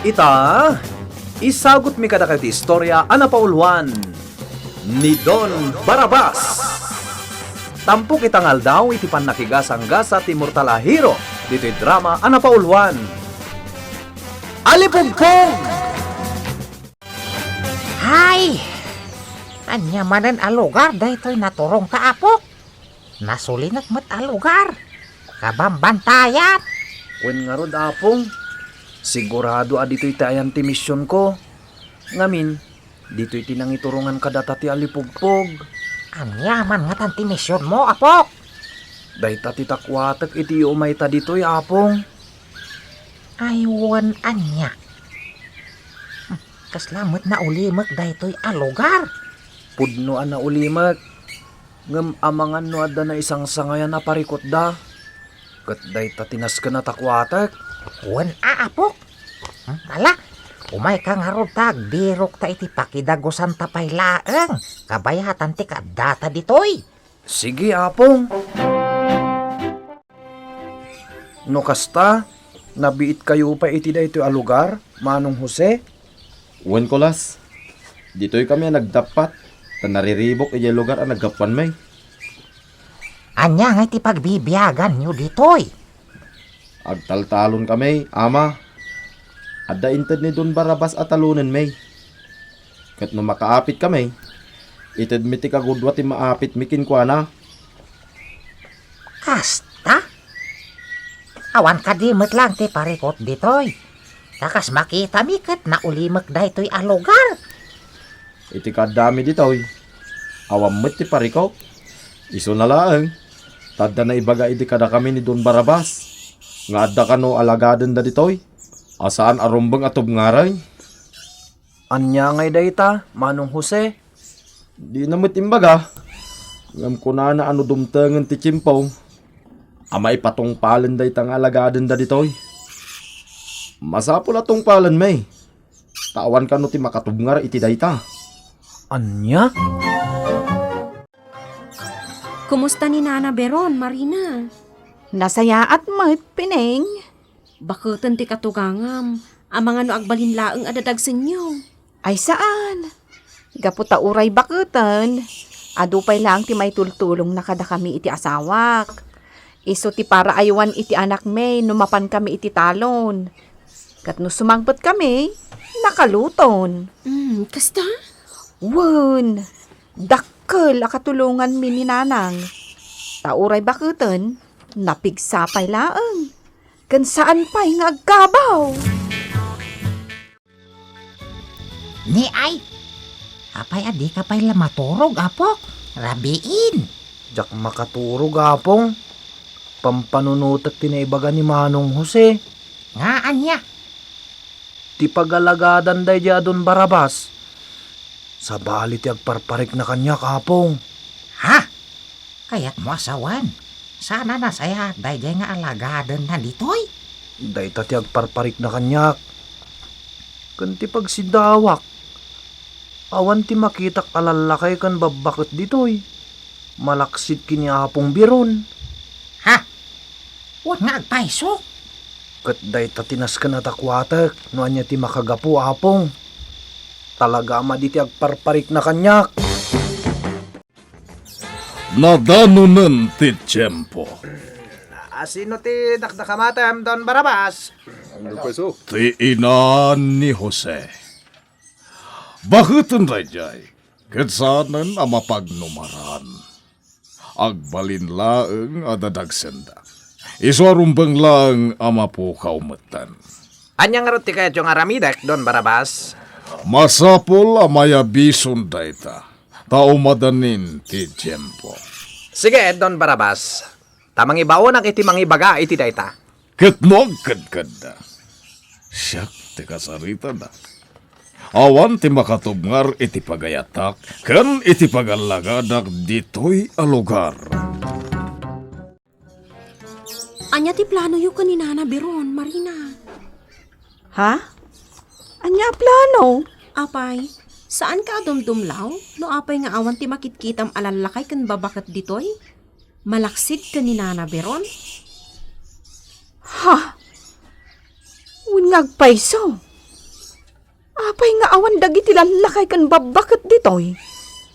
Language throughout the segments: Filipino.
Ita, isagot mi kada kati istorya anapauluan ni Don Barabas. Tampok itangal daw iti nakigasang-gasa ti Mortalahiro dito'y drama anapauluan. Alipugpog! Hay! Anyamanan alugar dahito'y naturong kaapok. Nasulinat mo't alugar. Kabambantayat. Wen nga rod apong, sigurado dito'y tayan ti misyon ko. Ngamin, dito'y tinangiturungan kadata ti alipugpog. Anyaman nga tanti misyon mo, apok. Dahita ti takwatek iti umay ta dito'y apong. Aywan anya. Kaslamot na ulimak dahito'y alugar. Pudno na ulimak. Ngam amangan no adda na isang sangayan na parikot da. Kat dahita tinas ka na takwatek. Wan aapok. Ala, umay kang harutag, birok ta iti pakidagosan tapay laeng. Kabayatan ti kadata ditoy. Sige, apong. No kasta, nabiit kayo pa iti da ito alugar, Manong Jose? Uwan ko las. Dito'y kami nagdapat. Ta nariribok iya lugar ang nagkapan may. Anya nga iti pagbibiyagan nyo ditoy. Agtaltalon kami, ama. Adda inted ni Don Barabas at talunan may. Kat no makaapit kami, ited mi ti kagudwa ti maapit mikin kwa na. Kasta? Awan ka dimot lang ti parikot ditoy. Takas makita mikat na ulimak dahito'y alugar. Iti kadami ditoy. Awam met ti parikaw. Iso na laeng. Tadda na ibaga iti kada kami ni Don Barabas. Nga adda ka no alagadan da ditoy. Asaan arumbang atob ngaray. Anya ngay dayta, Manong Jose? Di na met imbaga. Ngam ko na ano dumtengan ti chimpaw. Amay patong palan da itang alagadan da ditoy. Masapul atong palan may. Tawan ka no ti makatubngar iti dayta. Anya? Kumusta ni Nana Beron, Marina? Nasaya at mat, Pineng. Bakutan ti katugangam, amang ano agbalinlaeng adadag sinyo. Ay saan? Gaputa uray bakutan. Adupay lang ti may tultulong na kada kami iti asawak. Iso ti para aywan iti anak may numapan kami iti talon. Kat no sumangpot kami, nakaluton. Kasta? Wun, dakkel akatulungan mi ni nanang. Tauray bakutan, napigsapay laeng. Kan saan pa'y nga agkabaw? Ni ay. Apay adi ka pa'y lamaturog, apok. Rabiin. Jak makaturog apong. Pampanunutak tinaibaga ni Manong Jose. Nga anya. Ti pagalagadan day dia Don Barabas. Sa bali ti agparparik na kanya kapong. Ha? Kaya't mo asawan. Sana na saya dayjay nga alagadan na ditoy. Dayta ti agparparik na kanyak. Kanti pagsidawak. Awan ti makitak alalakay kan babakot ditoy. Malaksit kini apong biron. Ha? Huwag nga agpaisok. Kat dayta tinas ka na takwatek. No anya ti makagapu apong. Talaga ama di ti agparparik na kanyak. Nadanunan ti tiyempo. Sino ti dakdakamatem Don Barabas? Ti ina ni Jose. Bakit ang rajay? Kitsanan ang mapagnumaran. Agbalin laeng adadagsenda. Iswarumbang lang ang mapukaw matan. Anyang nga ti kayo yung aramidek Don Barabas? Masapol ang mayabison dayta. Tao madanin ti tiyempo. Sige Don Barabas. Tamang ibaon ang iti mangibaga iti dayta. Kitnog kadkada. Siyak ti kasarita na. Awan ti makatubngar iti pagayatak, kan iti pagalagadak ditoy alugar. Anya ti plano yu ka ni Nana Beron, Marina? Ha? Anya plano? Apay, saan ka dumdumlaw? No apay nga awan ti makitkitam alalakay kan babakat ditoy? Malaksid ka ni Nana Beron? Ha? Unag paiso. Apay nga awan dagiti lalakay kan babakit ditoy.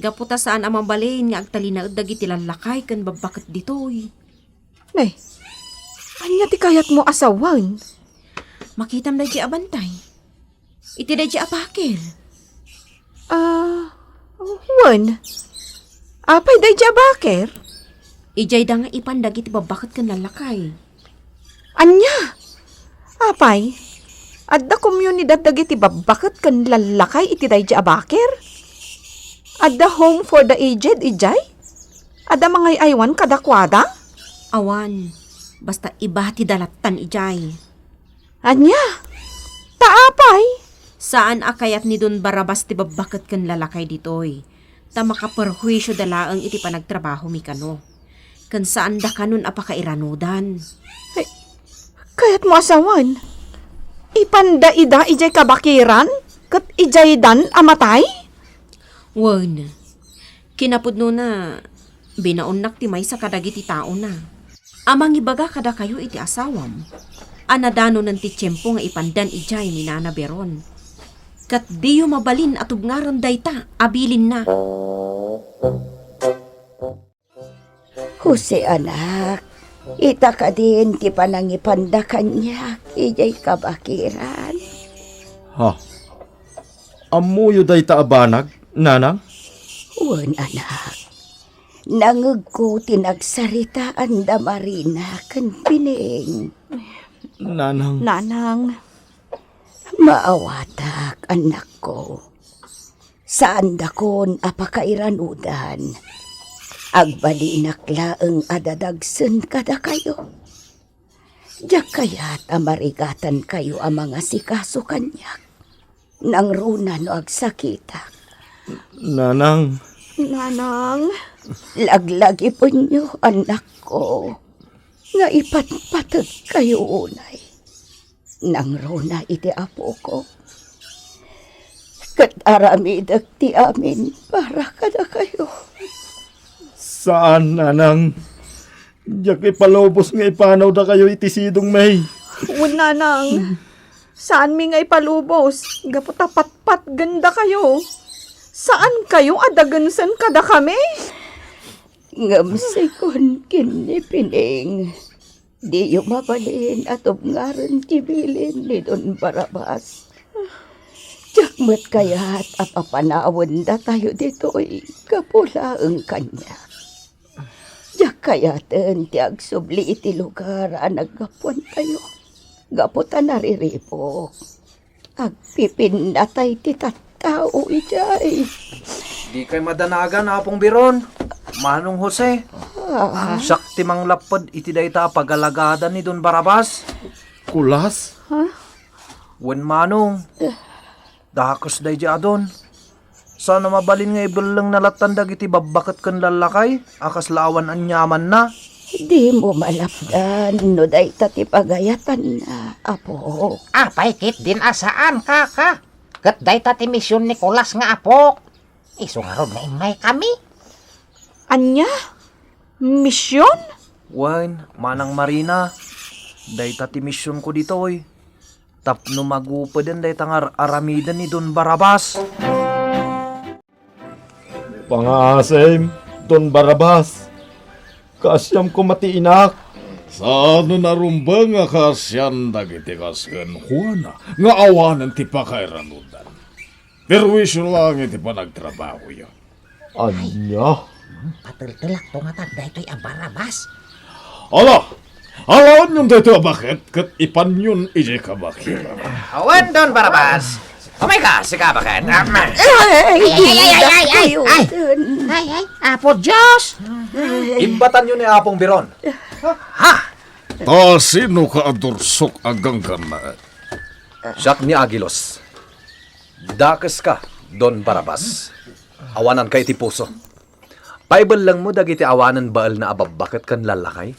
Gaputa saan ang mabalin nga agtalinaod dagiti lalakay kan babakit ditoy. Nay, anya ti kayat mo asawan? Makitam na di abantay. Iti na di apakil. Wan. Apay day jabaker? Ijay da nga ipandag iti babakit kan lalakay. Anya? Apay? Adda komunidad dagiti babakit kan lalakay iti day jabaker? Adda home for the aged ijay? Adda mga aywan kadakwada? Awan, basta iba ti dalatan ijay. Anya? Taapay? Saan akayat ni Don Barabas ti babakit kan lalakay ditoy? Ta makaperhuisyo dalaang iti panagtrabaho mi kano. Kan saan da kanon apakairanudan. Kayat mo asawan? Ipanda ida ijay kabakiran? Kat ijay dan amatay? Wan, kinapudno na binaunnak ti may sa kadagiti tao na. Amang ibaga kada kayo iti asawam. Anadano ng ti tiyempo nga ipandan ijay ni Nana Beron. Kat diyo mabalin at ubngaran dayta, abilin na. Jose anak, ita ka din ti panangipanda kanya, ijay kabakiran. Ha? Amuyo day taabanag, nanang? Wan anak, nangag ko tinagsaritaan da Marina kan pining. Nanang, Nanang, Maawatak anak ko. Saan dakon apakairanudan? Agbalinak laeng adadagsen kada kayo. Diyak kaya't amarigatan kayo ang mga sikaso kanyak. Nang runa no agsakita. nanang, Nanang, Laglagi po niyo anak ko. Nga ipatpatag kayo unay. Nang runa iti apo ko. Kat aramidag ti amin para kada kayo. saan nanang? Diyak ipalobos nga ipanaw da kayo itisidong may. wan nanang. Saan mi nga ipalubos? Gaputa patpat ganda kayo. Saan kayo adagansan kada kami? Ngamsikon kinipining. Di yung mabalin at ubngaran tibilin ni Don Barabas. Jakmat kaya't apapanawan da tayo dito'y kapulaang kanya. Jak kayaten ti agsubli iti lugar ang naggapuan tayo. Gaputan nariripok. Agpipin natay ti tattao ijay. Di kay madanagan apong Biron. Manong Jose. Siyak ti manglapad iti dayta pagalagada ni Don Barabas. Kulas? Wen manong. Dakos day di adon. Sana mabalin nga ibelang nalatandag iti babakit kan lalakay. Akas lawan ang nyaman na. Di mo malapdan no day ti pagayatan na, apo. Apay kit din asaan kaka. Kat day ti misyon ni Kulas nga apok. Isungarod na imay kami. Anya? Misyon? Wen, manang Marina. Dayta ti misyon ko ditoy. Tapno magupad din dayta nga aramidan ni Don Barabas. Pangasem, Don Barabas. Kasyam ko matiinak. Saan narumba nga kasyan dagiti kasgan Juana nga awanan ti pakairanudan. Perwisyo lang iti panagtrabaho yun. Anya? Patul-tulak to nga tanda ito'y ang Barabas. Ala! Alawan yung dito bakit? Kat ipan yun ije kabakira. Awan Don Barabas. Oh my God, sika bakit? Ay, apo Diyos! Imbatan yun ni apong Biron. Ta sino ka adursok agang na? Siyak ni Agilos. Dakes ka, Don Barabas. Awanan ka iti puso. Paibal lang mo dagiti awanan baal na ababakit kan lalakay.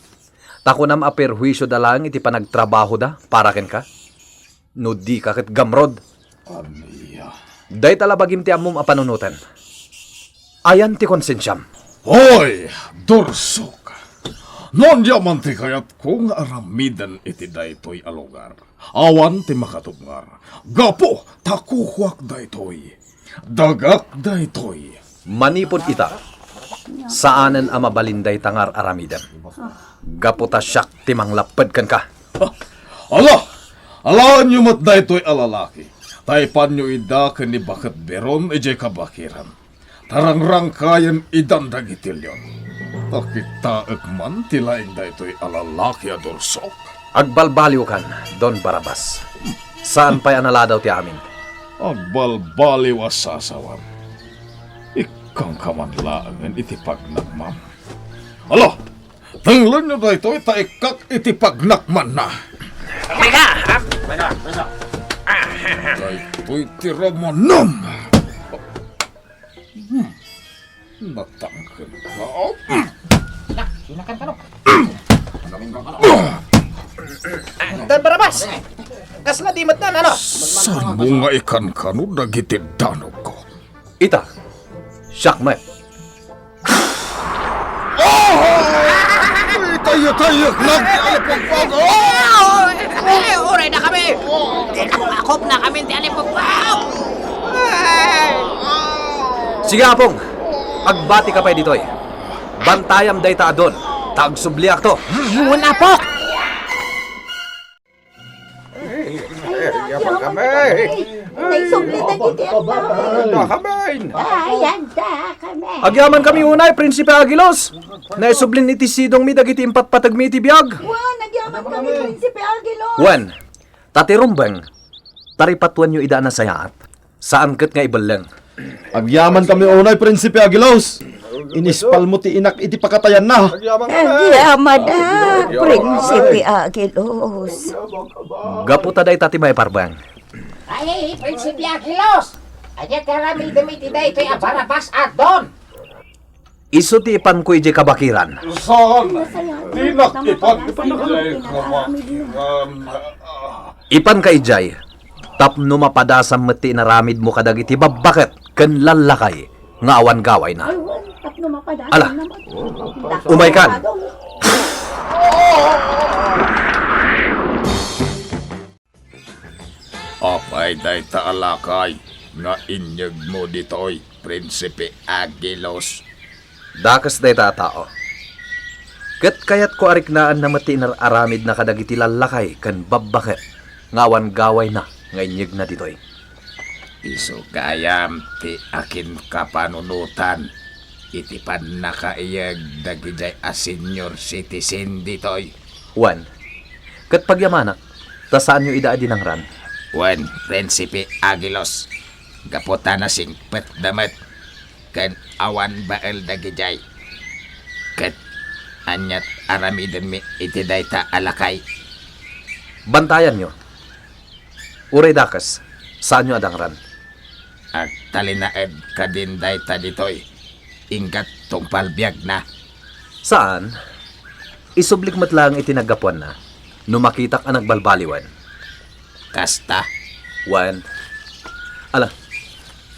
Tako nam aperhuisyo dalang iti panagtrabaho da, para ken ka. No di kakit gamrod. Aniya. Day talabagim ti amum apanunutan. Ayan ti konsensyam. Hoy! Dursok! Non yaman ti kayat kung aramidan iti daytoy alugar. Awan ti makatubngar. Gapo takukwak daytoy. Dagak daytoy. Manipod ita, saanen ang mabalinday tangar aramidan. Gaputa siyak timang lapad kan ka. Ala! Alaan nyo mat daytoy alalaki. Taypan nyo ida ni bakat beron ije kabakiran. Tarangrang kayan idan dagitilyon. Takita ekman tilaing daytoy alalaki adorsok. Agbalbaliw kan, Don Barabas. Saan pa'y analadaw ti amin? Agbalbali was sasawan. Ikang kamanlaangan iti pagnagman. Alo! Tanglan nyo daytoy taikak iti pagnagman na. Daytoy ti Romanam. Natangkan ka. Sinakan ka no. Don Barabas! Kas na dimot na, ano? Saan mo nga ikan kano dagiti danog ko? Ita, siyak may. Tayo, nag-alipagpag! Uray na kami! Akop na kami, di alipagpag! Sige apong, agbati ka pa'y ditoy. Bantayam day ta adon, tagsubliak to. Yun, Apok! Nay sublitan iti Ayan da kami. Agyaman kami unay, Prinsipe Agilos. Naisublin iti sidong mi dagiti impat patagmi iti biag. Wan, nagyaman kami, Prinsipe Aguilos. Wen, tatirumbeng, taripatuan nyo ida na sayaat. Saan kat nga ibaleng? Agyaman kami unay, Prinsipe Agilos. Inispal mo ti inak iti pakatayan na. Nagyaman da, Prinsipe Aguilos. Gaputa day tati may parbeng. Ay, Prinsipe Agilos! Anya karami dumiti da ito'y Barabas at Don! Iso ti ipan ko ije kabakiran. Saan? Di nakipag ijay kabakiran. Ipan ka ijay, tapno mapadasam mati na ramid mo kadagiti babaket ken lalakay nga awan gaway na. Ala, umay kan. Apay day taalakay nga inyag mo ditoy, Prinsipe Agilos. Dakas day ta tao. Ket kayat ko ariknaan na mati na aramid na kadagiti lalakay ken babaket nga awan gaway na nga inyag na ditoy. Iso gayam ti akin kapanunutan. Iti pan nakaiyag dagijay a senior citizen ditoy. Wan, ket pagyamanak, ta saan nyo idaadi ng ran? Wan, Prinsipe Agilos. Gaputa na singpet damat. Kan awan bael dagijay. Ket anyat aramiden mi iti dayta alakay. Bantayan nyo. Uray dakas, saan nyo adang ran? Ag talinaed kadin dayta ditoy. Ingat tong palbiag na. Saan? Isublik matlang itinagapuan na. Numakitak ang nagbalbaliwan. Kasta. Wan. Ala,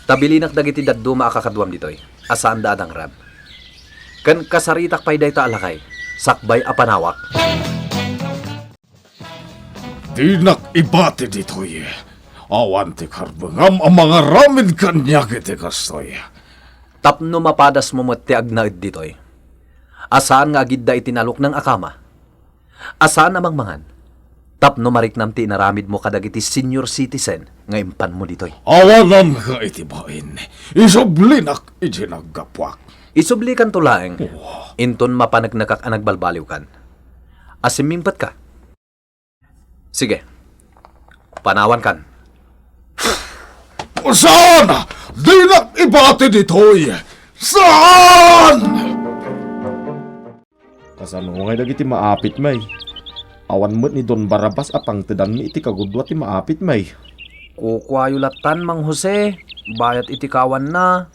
tabilinak dagiti daddo maakakadwam ditoy. Asaan daadang ram. Kan kasaritak pay dayta alakay. Sakbay apanawak. Dinak ibate ditoy. Awan ti karbangam ang mga ramin kanya kiti kastoy. Tapno mapadas mo mo ti agnaid ditoy. Asaan nga agidda itinalok ng akama? Asaan namang mangan? Tapno mariknam ti inaramid mo kadagiti senior citizen nga impan mo ditoy. Awanan ka itibain. Isoblinak ijinagapwak. Isublikan tulaeng. Inton mapanagnakak ang nagbalbaliw kan. Asimimpat ka. Sige. Panawan kan. Saan? Dinak ibate ditoy. Saan? Kasano nga dagiti maapit may. Awan mo't ni Don Barabas apang tedan mi iti kagudwa ti maapit may. Kukwayulatan, Mang Jose. Bayat itikawan na.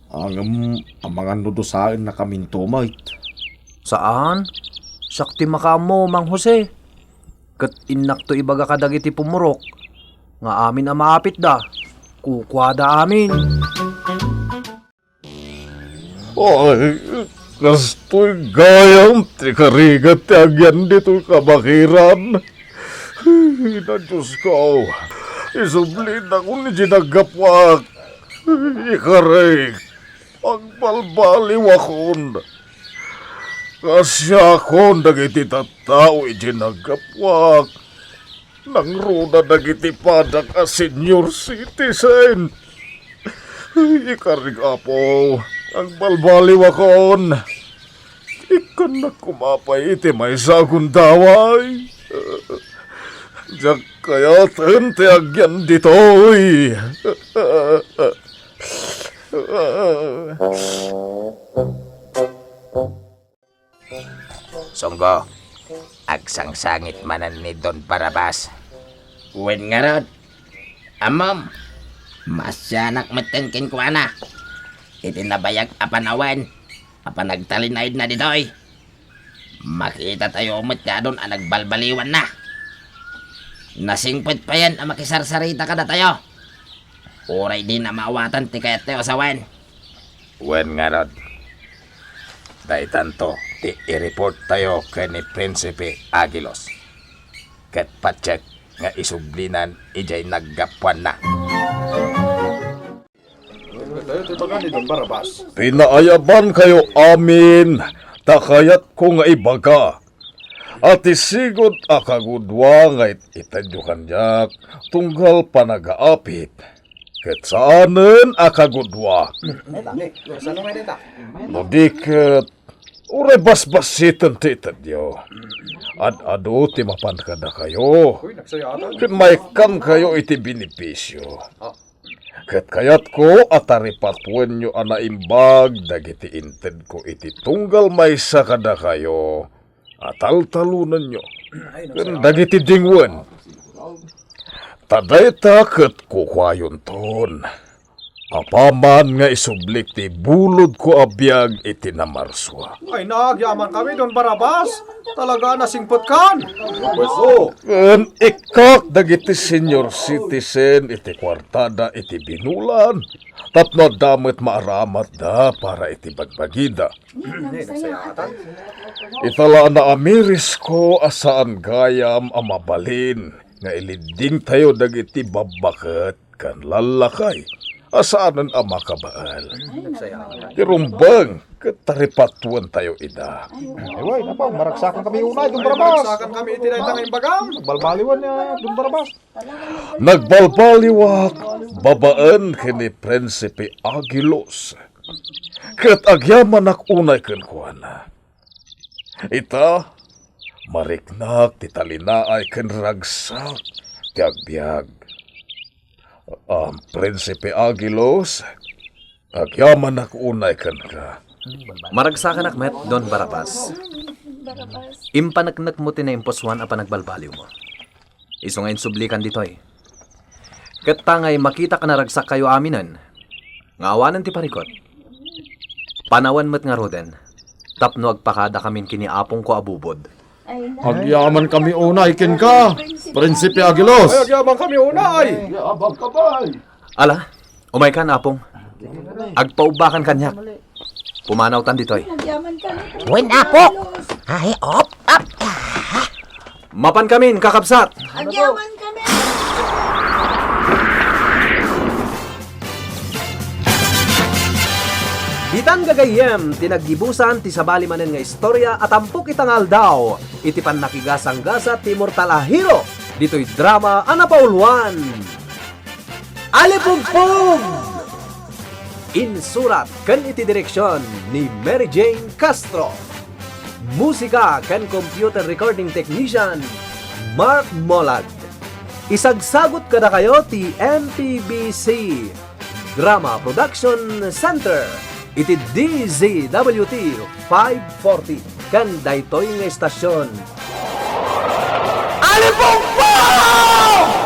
Ang mga nudusain na kaminto may. Saan? Sakti makamo, Mang Jose. Kat inak to ibaga kadagiti pumurok. Nga amin ang maapit da. Kukwada amin. Ay, Kastoy gayam, ti karigat ti agyan dito'y kabakiran. Na Diyos ko, isublin ako ni ginagapwak. Ikarig, pagbalbaliw akon. Kasya akon dagiti tattao ginagapwak. Nang runa dagiti padak a senior citizen. Ikarig apo, ang balbaliw akon. Ikan na kumapay iti may sagundaway. Diyak kaya tente agyan ditoy. Sunggo, agsangsangit manan ni Don Barabas. Uwin nga rod. Amom, masyanak matengkin ko ana. Itinabayag apanawan. Apanagtalinaid na ditoy. Makita tayo umot ka doon ang nagbalbaliwan na. Nasingpot pa yan ang makisarsarita ka na tayo. Uray din na maawatan ti kayat tayo asawan. Wen nga rod. Daitanto, ti i-report tayo kay ni Prinsipe Agilos. Ket pacheck nga isublinan ijay naggapuan na. Pinaayaban kayo amin, takayat ko nga ibaga. At isigod akagudwa nga itadyukan yak, tunggal panagaapit. Ket saanen akagudwa. Nodiket, uray basbasitan ti itadyo. Ad-ado ti mapankada kayo. Ket maikam kayo iti binipisyo. Ket kayat ko ataripatwen nyo anaimbag dagiti inted ko iti tunggal maysa kada kayo. Atal-talunan nyo. Ken dagiti dingwen. Tadayta ket kukwayon ton. Apaman nga isublik ti bulod ko abiyag iti namarswa. Ay nagyaman kami, Don Barabas. Talaga nasingpot kan. Ken ikak dagiti senior citizen iti kwartada iti binulan. Tapno damet maaramat da para iti bagbagida. Italaan na amiris ko asaan gayam amabalin nga iliding tayo dagiti babaket kan lalakay. Asaanan ang makabaal. Tirumbang, kataripatuan tayo ida. Ewan, apa, maragsakan kami unay, Don Barabas. Maragsakan kami iti dayta nga imbagam. Balbaliwan niya, Don Barabas. Nagbalbaliwak, babaan kini Prinsipe Agilos. Kat agyaman ak unay kenkwana. Ita, mariknak titalinaay ken ragsak, tiagbiag. Prinsipe Agilos, agyaman ak unay ken ka. Maragsakan akmet, Don Barabas. Impanaknak mo tinaimposwan apa nagbalbaliw mo. Iso ngayon sublikan ditoy. Ket tangay makita ka naragsak kayo aminan. Ngawanan ti parikot. Panawan met nga roden. Tapno agpakada kamin kini apong ko abubod. Agyaman kami unay, ken ka. Prinsipe Agilos. Agyaman kami unay! Ala, umay kan apong. Agpaubakan kanyak. Pumanaw tan ditoy. Uwin apo! Ay, op! Mapan kamin, kakabsat! Bitan gagayem, tinaggibusan ti sabali manen nga istorya at ampuk itangal daw. Iti pan nakigasang-gasa ti Mortalahiro. Dito'y drama anapaulwan. Alipugpug! Insurat kan iti direksyon ni Mary Jane Castro. Musika kan computer recording technician Mark Molag. Isagsagot kada kayo ti MPBC Drama Production Center. Iti DZWT 540 kan daytoy nga estasyon. Alipugpug!